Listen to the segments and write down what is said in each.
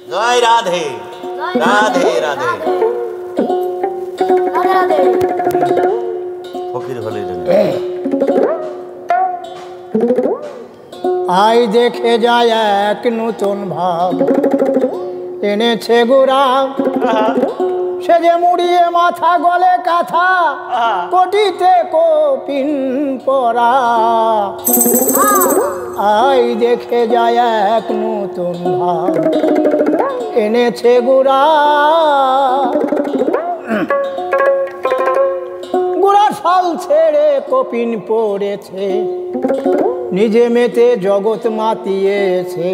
জয় রাধে রাধে রাধে রাধে ফকির হলে আই দেখে যায় এক নতুন ভাব এনেছে গোরা সে যে মুড়িয়ে মাথা গলে কাঁথা কোটিতে কপিন পরা আই দেখে যায় এক নতুন ভাব এনেছে গোরা গোরা শাল ছেড়ে কপিন পড়েছে নিজে মেতে জগৎ মাতিয়েছে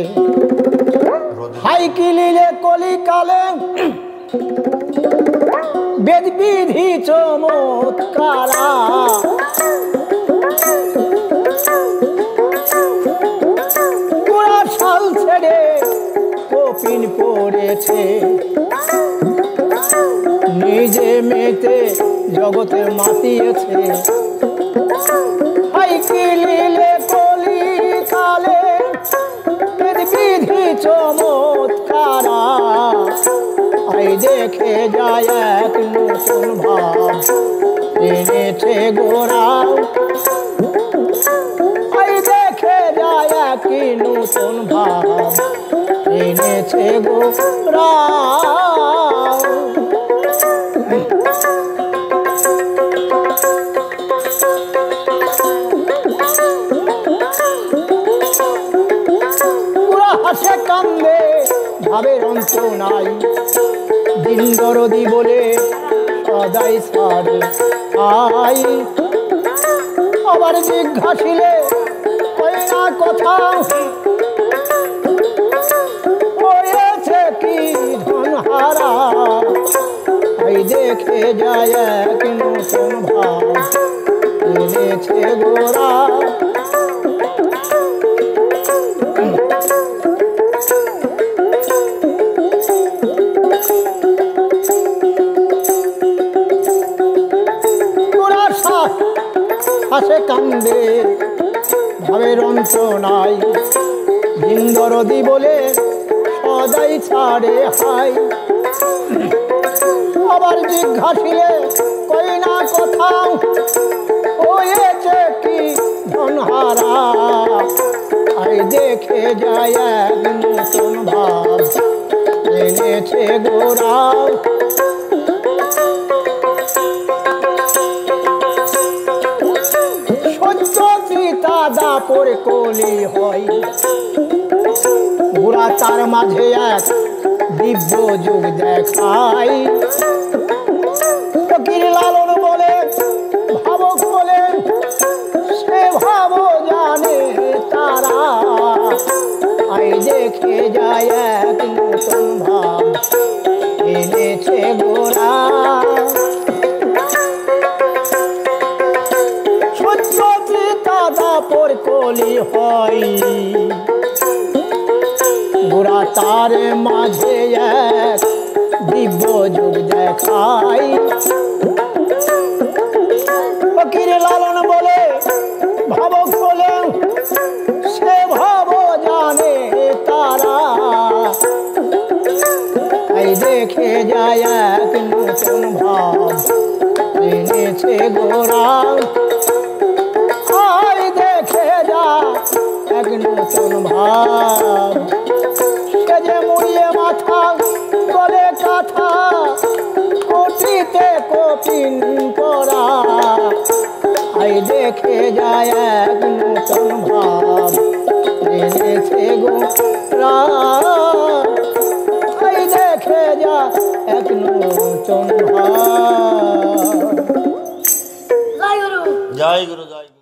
হাই কিলিলে কলিকালে বেদ বিধি চমৎকারা গোড়া শাল ছেড়ে কপিন পড়েছে নিজে মেতে জগতে মাতিয়েছে হাই কিলিলে কলিকালে বেদ বিধি চমৎকারা আই দেখে যায় এক নতুন ভাব এনেছে গোরা আই দেখে যায় এক নতুন ভাব এনেছে গোরা হাসে কান্দে ভাবের অন্ত নাই দিন দরদি বলে সদাই সারে আই আবার জিজ্ঞাসিলে কই না কথা হয়েছে কি ধনহারা আই দেখে যায় এক নতুন ভাব এনেছে গোরা হাসে কান্দে ভাবের অন্ত নাই দিন দরদি বলে সদাই ছাড়ে হাই আবার জিজ্ঞাসিলে কই না কথা হয়েছে কি ধনহারা আই দেখে যায় এক নতুন ভাব এনেছে গোরা দাপর কলি হয় গোরা তার মাঝে এক দিব্য যুগ দেখায় ফকির লালন বলে ভাবক বলে সে ভাব জানে তারা আই দেখে যায় এক নতুন ভাব এনেছে গোরা দাপর কলি হয় গোরা তার মাঝে এক দিব্য যুগ দেখায় ফকির লালন বলে ভাবক বলে সে ভাব জানে তারা এই দেখে যায় এক নতুন ভাব এনেছে গোরা এক নতুন ভাব সে যে মুড়িয়ে মাথা গলে কাঁথা কোটিতে কপিন পরা আই দেখে যায় এক নতুন ভাব এনেছে গোরা আই দেখে যায় এক নতুন ভাব জয় গুরু জয় গুরু জয়।